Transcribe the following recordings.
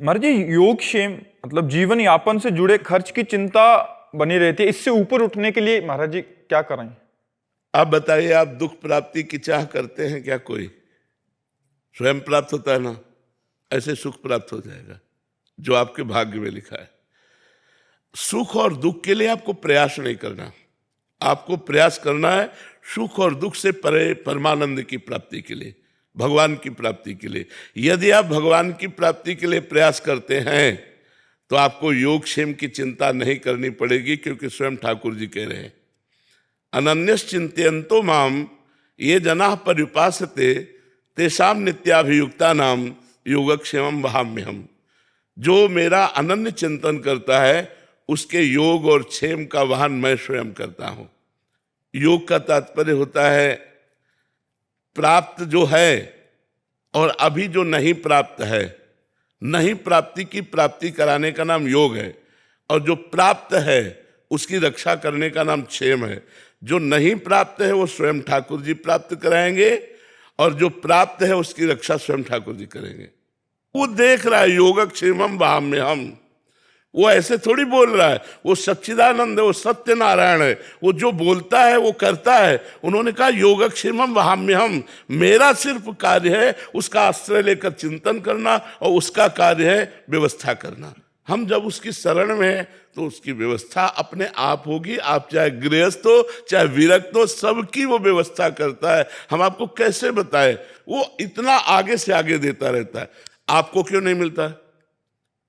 महाराज जी, योगक्षेम मतलब जीवन यापन से जुड़े खर्च की चिंता बनी रहती है। इससे ऊपर उठने के लिए महाराज जी क्या करें? आप बताइए, आप दुख प्राप्ति की चाह करते हैं क्या? कोई स्वयं प्राप्त होता है ना, ऐसे सुख प्राप्त हो जाएगा जो आपके भाग्य में लिखा है। सुख और दुख के लिए आपको प्रयास नहीं करना, आपको प्रयास करना है सुख और दुख से परे परमानंद की प्राप्ति के लिए, भगवान की प्राप्ति के लिए। यदि आप भगवान की प्राप्ति के लिए प्रयास करते हैं तो आपको योगक्षेम की चिंता नहीं करनी पड़ेगी, क्योंकि स्वयं ठाकुर जी कह रहे हैं, अनन्यश्चिन्तयन्तो माम ये जनाः पर्युपासते तेषां नित्याभियुक्ता नाम योगक्षेमं वहाम्यहम्। जो मेरा अनन्य चिंतन करता है उसके योग और क्षेम का वहन मैं स्वयं करता हूं। योग का तात्पर्य होता है प्राप्त जो है और अभी जो नहीं प्राप्त है, नहीं प्राप्ति की प्राप्ति कराने का नाम योग है, और जो प्राप्त है उसकी रक्षा करने का नाम क्षेम है। जो नहीं प्राप्त है वो स्वयं ठाकुर जी प्राप्त कराएंगे, और जो प्राप्त है उसकी रक्षा स्वयं ठाकुर जी करेंगे। वो देख रहा है योगक्षेमम वहाम्यहम्, वो ऐसे थोड़ी बोल रहा है, वो सच्चिदानंद है, वो सत्य नारायण है, वो जो बोलता है वो करता है। उन्होंने कहा योगक्षेमम वहाम्यहम्, मेरा सिर्फ कार्य है उसका आश्रय लेकर चिंतन करना, और उसका कार्य है व्यवस्था करना। हम जब उसकी शरण में हैं तो उसकी व्यवस्था अपने आप होगी। आप चाहे गृहस्थ हो चाहे विरक्त हो, सबकी वो व्यवस्था करता है। हम आपको कैसे बताएं, वो इतना आगे से आगे देता रहता है। आपको क्यों नहीं मिलता है?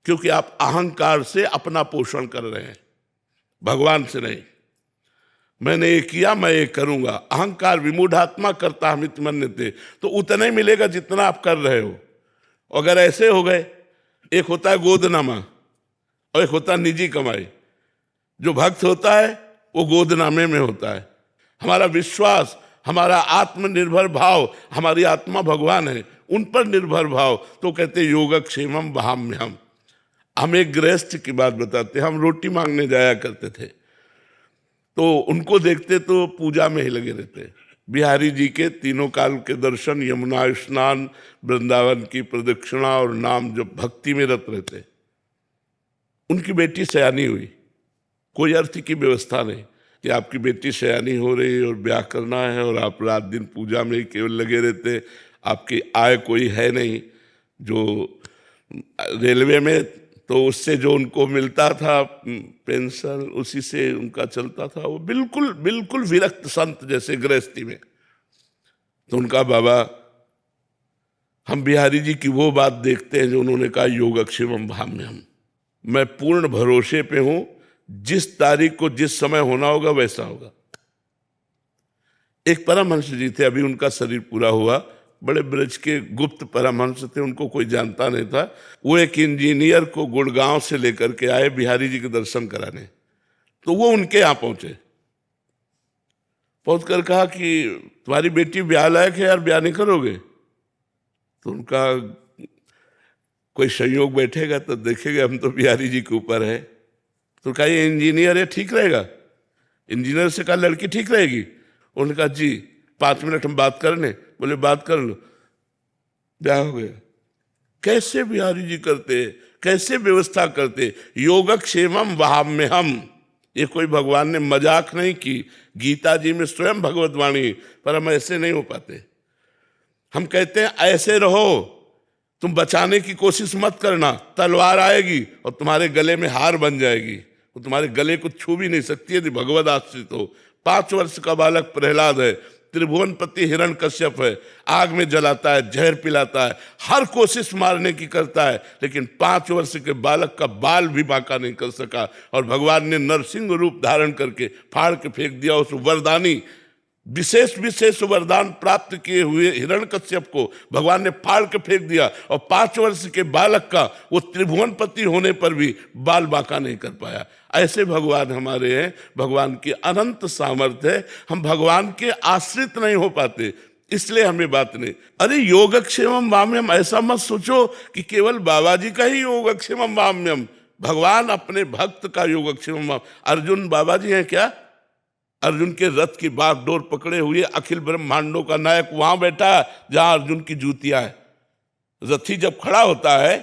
क्योंकि आप अहंकार से अपना पोषण कर रहे हैं, भगवान से नहीं। मैंने ये किया, मैं ये करूंगा। अहंकार विमूढ़ात्मा करता हमित मन्यते, तो उतना ही मिलेगा जितना आप कर रहे हो। अगर ऐसे हो गए, एक होता है गोदनामा और एक होता है निजी कमाई। जो भक्त होता है वो गोदनामे में होता है। हमारा विश्वास, हमारा आत्मनिर्भर भाव, हमारी आत्मा भगवान है, उन पर निर्भर भाव, तो कहते योगक्षेमम वहाम्यहम्। हम एक गृहस्थ की बात बताते, हम रोटी मांगने जाया करते थे, तो उनको देखते तो पूजा में ही लगे रहते। बिहारी जी के तीनों काल के दर्शन, यमुना स्नान, वृंदावन की प्रदक्षिणा और नाम, जो भक्ति में रत रहते। उनकी बेटी सयानी हुई, कोई अर्थ की व्यवस्था नहीं कि आपकी बेटी सयानी हो रही और ब्याह करना है और आप रात दिन पूजा में केवल लगे रहते। आपकी आय कोई है नहीं। जो रेलवे में तो उससे जो उनको मिलता था पेंशन, उसी से उनका चलता था। वो बिल्कुल बिल्कुल विरक्त संत जैसे गृहस्थी में। तो उनका बाबा, हम बिहारी जी की वो बात देखते हैं जो उन्होंने कहा योगक्षेमम वहाम्यहम्। मैं पूर्ण भरोसे पे हूं, जिस तारीख को जिस समय होना होगा वैसा होगा। एक परमहंस जी थे, अभी उनका शरीर पूरा हुआ, बड़े ब्रज के गुप्त परमहंस थे, उनको कोई जानता नहीं था। वो एक इंजीनियर को गुड़गांव से लेकर के आए बिहारी जी के दर्शन कराने। तो वो उनके यहाँ पहुंचे, पहुंच कर कहा कि तुम्हारी बेटी ब्याह लायक है यार, ब्याह नहीं करोगे? तो उनका कोई संयोग बैठेगा तो देखेगा, हम तो बिहारी जी के ऊपर है। तो कहा ये इंजीनियर है, ठीक रहेगा? इंजीनियर से कहा लड़की ठीक रहेगी? उन्होंने कहा जी 5 मिनट हम बात करने। बोले बात कर लो, ब्याह हो गया। कैसे बिहारी जी करते, कैसे व्यवस्था करते, योगक्षेमम वहाम्यहम्। ये कोई भगवान ने मजाक नहीं की, गीता जी में स्वयं भगवत वाणी, पर हम ऐसे नहीं हो पाते। हम कहते हैं ऐसे रहो, तुम बचाने की कोशिश मत करना, तलवार आएगी और तुम्हारे गले में हार बन जाएगी, वो तुम्हारे गले को छू भी नहीं सकती यदि भगवत आश्रित हो। 5 वर्ष का बालक प्रहलाद है, त्रिभुवनपति हिरण्यकश्यप है, आग में जलाता है, जहर पिलाता है, हर कोशिश मारने की करता है, लेकिन 5 वर्ष के बालक का बाल भी बांका नहीं कर सका। और भगवान ने नरसिंह रूप धारण करके फाड़ के फेंक दिया उस वरदानी, विशेष विशेष वरदान प्राप्त किए हुए हिरण्यकश्यप को भगवान ने फाड़ के फेंक दिया। और 5 वर्ष के बालक का वो त्रिभुवनपति होने पर भी बाल बांका नहीं कर पाया। ऐसे भगवान हमारे हैं, भगवान की अनंत सामर्थ्य है। हम भगवान के आश्रित नहीं हो पाते, इसलिए हमें बात नहीं। अरे योगक्षेमम वहाम्यहम्, ऐसा मत सोचो कि केवल बाबा जी का ही योगक्षेमम वहाम्यहम्। भगवान अपने भक्त का योगक्षेमम। अर्जुन बाबा जी हैं क्या? अर्जुन के रथ की बागडोर पकड़े हुए अखिल ब्रह्मांडों का नायक वहां बैठा है जहां अर्जुन की जूतियां है। रथी जब खड़ा होता है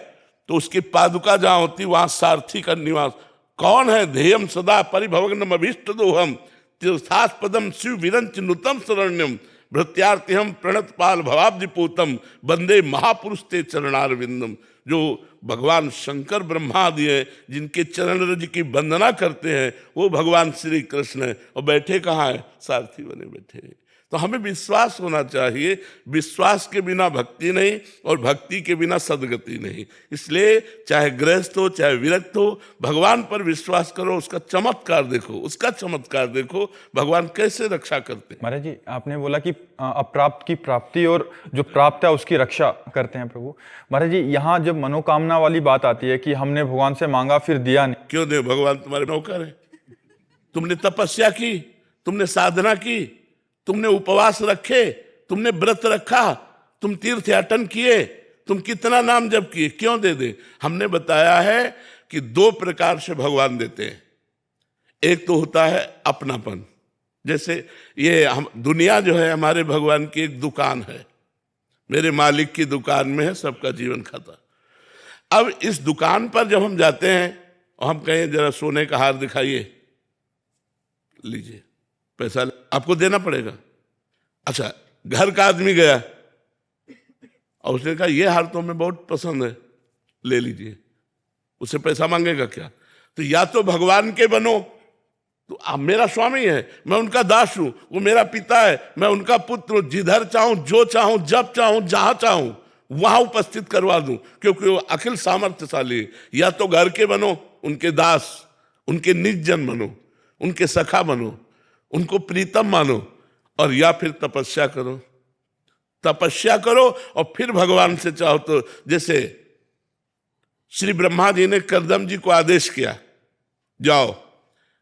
तो उसकी पादुका जहां होती वहां सारथी का निवास। कौन है? ध्येयम सदा परिभवग्नम अभीष्ट दोहम तीर्थास्पदम शिव विरंच नुतम शरण्यम भृत्यार्तिहम प्रणत पाल भवाब्धिपूतम वंदे महापुरुष ते चरणारविंदम। जो भगवान शंकर ब्रह्मादि हैं, जिनके चरण रज की वंदना करते हैं, वो भगवान श्री कृष्ण है। और बैठे कहाँ है? सारथी बने बैठे हैं। तो हमें विश्वास होना चाहिए, विश्वास के बिना भक्ति नहीं और भक्ति के बिना सदगति नहीं। इसलिए चाहे गृहस्थ हो चाहे विरक्त हो, भगवान पर विश्वास करो, उसका चमत्कार देखो, उसका चमत्कार देखो, भगवान कैसे रक्षा करते हैं। महाराज जी, आपने बोला कि अप्राप्त की प्राप्ति और जो प्राप्त है उसकी रक्षा करते हैं प्रभु। महाराज जी, यहाँ जब मनोकामना वाली बात आती है कि हमने भगवान से मांगा फिर दिया नहीं, क्यों दे? भगवान तुम्हारे नौकर है। तुमने तपस्या की, तुमने साधना की, तुमने उपवास रखे, तुमने व्रत रखा, तुम तीर्थयाटन किए, तुम कितना नाम जप किए, क्यों दे दे? हमने बताया है कि दो प्रकार से भगवान देते हैं। एक तो होता है अपनापन, जैसे ये हम दुनिया जो है हमारे भगवान की एक दुकान है, मेरे मालिक की दुकान में है सबका जीवन खाता। अब इस दुकान पर जब हम जाते हैं और हम कहें जरा सोने का हार दिखाइए, लीजिए, पैसा आपको देना पड़ेगा। अच्छा, घर का आदमी गया और उसने कहा ये हार तो हमें बहुत पसंद है, ले लीजिए, उससे पैसा मांगेगा क्या? तो या तो भगवान के बनो, तो आप मेरा स्वामी है, मैं उनका दास हूं, वो मेरा पिता है, मैं उनका पुत्र हूं, जिधर चाहूं, जो चाहूं, जब चाहूं, जहां चाहूं वहां उपस्थित करवा दूं, क्योंकि वो अखिल सामर्थ्यशाली है। या तो घर के बनो, उनके दास, उनके निज जन बनो, उनके सखा बनो, उनको प्रीतम मानो, और या फिर तपस्या करो, तपस्या करो और फिर भगवान से चाहो। तो जैसे श्री ब्रह्मा जी ने कर्दम जी को आदेश किया, जाओ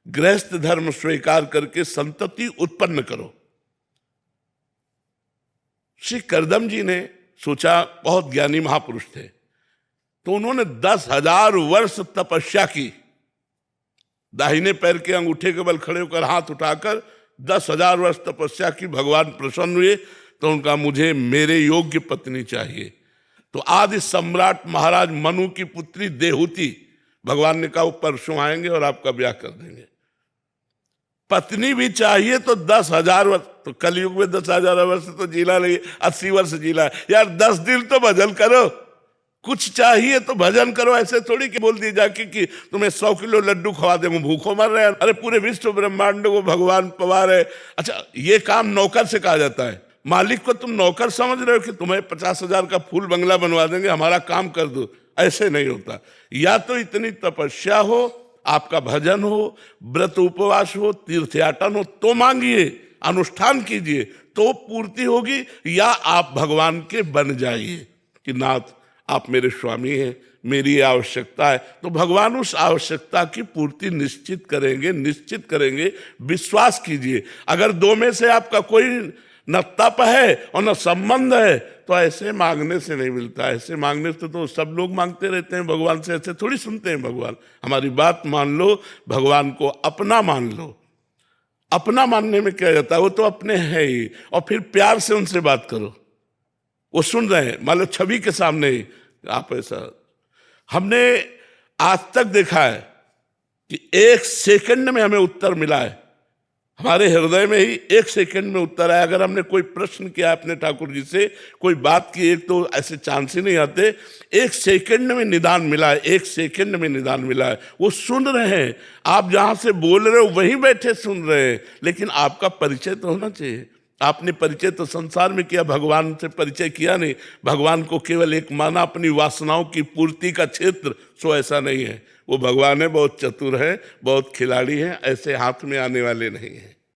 गृहस्थ धर्म स्वीकार करके संतति उत्पन्न करो। श्री कर्दम जी ने सोचा, बहुत ज्ञानी महापुरुष थे, तो उन्होंने 10,000 वर्ष तपस्या की। दाहिने पैर के अंगूठे के बल खड़े होकर हाथ उठाकर 10,000 वर्ष तपस्या की। भगवान प्रसन्न हुए तो उनका मुझे मेरे योग्य पत्नी चाहिए। तो आदि सम्राट महाराज मनु की पुत्री देहूति, भगवान ने कहा वो परसों आएंगे और आपका ब्याह कर देंगे। पत्नी भी चाहिए तो 10,000 वर्ष, तो कलयुग में 10,000 वर्ष तो जीना नहीं, 80 वर्ष जीना यार, 10 दिन तो भजन करो, कुछ चाहिए तो भजन करो। ऐसे थोड़ी कि बोल दिए जाके कि तुम्हें 100 किलो लड्डू खवा देंगे, भूखों मर रहे हैं। अरे पूरे विश्व ब्रह्मांड को भगवान पवार है। अच्छा, ये काम नौकर से कहा जाता है। मालिक को तुम नौकर समझ रहे हो कि तुम्हें 50,000 का फूल बंगला बनवा देंगे, हमारा काम कर दो, ऐसे नहीं होता। या तो इतनी तपस्या हो, आपका भजन हो, व्रत उपवास हो, तीर्थयाटन हो, तो मांगिए, अनुष्ठान कीजिए, तो पूर्ति होगी। या आप भगवान के बन जाइए कि नाथ आप मेरे स्वामी हैं, मेरी ये आवश्यकता है, तो भगवान उस आवश्यकता की पूर्ति निश्चित करेंगे, निश्चित करेंगे। विश्वास कीजिए। अगर दो में से आपका कोई न तप है और न संबंध है, तो ऐसे मांगने से नहीं मिलता। ऐसे मांगने से तो सब लोग मांगते रहते हैं भगवान से, ऐसे थोड़ी सुनते हैं भगवान। हमारी बात मान लो, भगवान को अपना मान लो। अपना मानने में क्या जाता है, वो तो अपने है ही। और फिर प्यार से उनसे बात करो, वो सुन रहे हैं, मान लो छवि के सामने ही आप ऐसा। हमने आज तक देखा है कि 1 सेकंड में हमें उत्तर मिला है, हमारे हृदय में ही 1 सेकंड में उत्तर आया। अगर हमने कोई प्रश्न किया अपने ठाकुर जी से, कोई बात की, एक तो ऐसे चांस ही नहीं आते, 1 सेकंड में निदान मिला है, 1 सेकंड में निदान मिला है। वो सुन रहे हैं, आप जहां से बोल रहे हो वहीं बैठे सुन रहे हैं, लेकिन आपका परिचय तो होना चाहिए। आपने परिचय तो संसार में किया, भगवान से परिचय किया नहीं। भगवान को केवल एक माना अपनी वासनाओं की पूर्ति का क्षेत्र, सो ऐसा नहीं है। वो भगवान है, बहुत चतुर है, बहुत खिलाड़ी है, ऐसे हाथ में आने वाले नहीं हैं।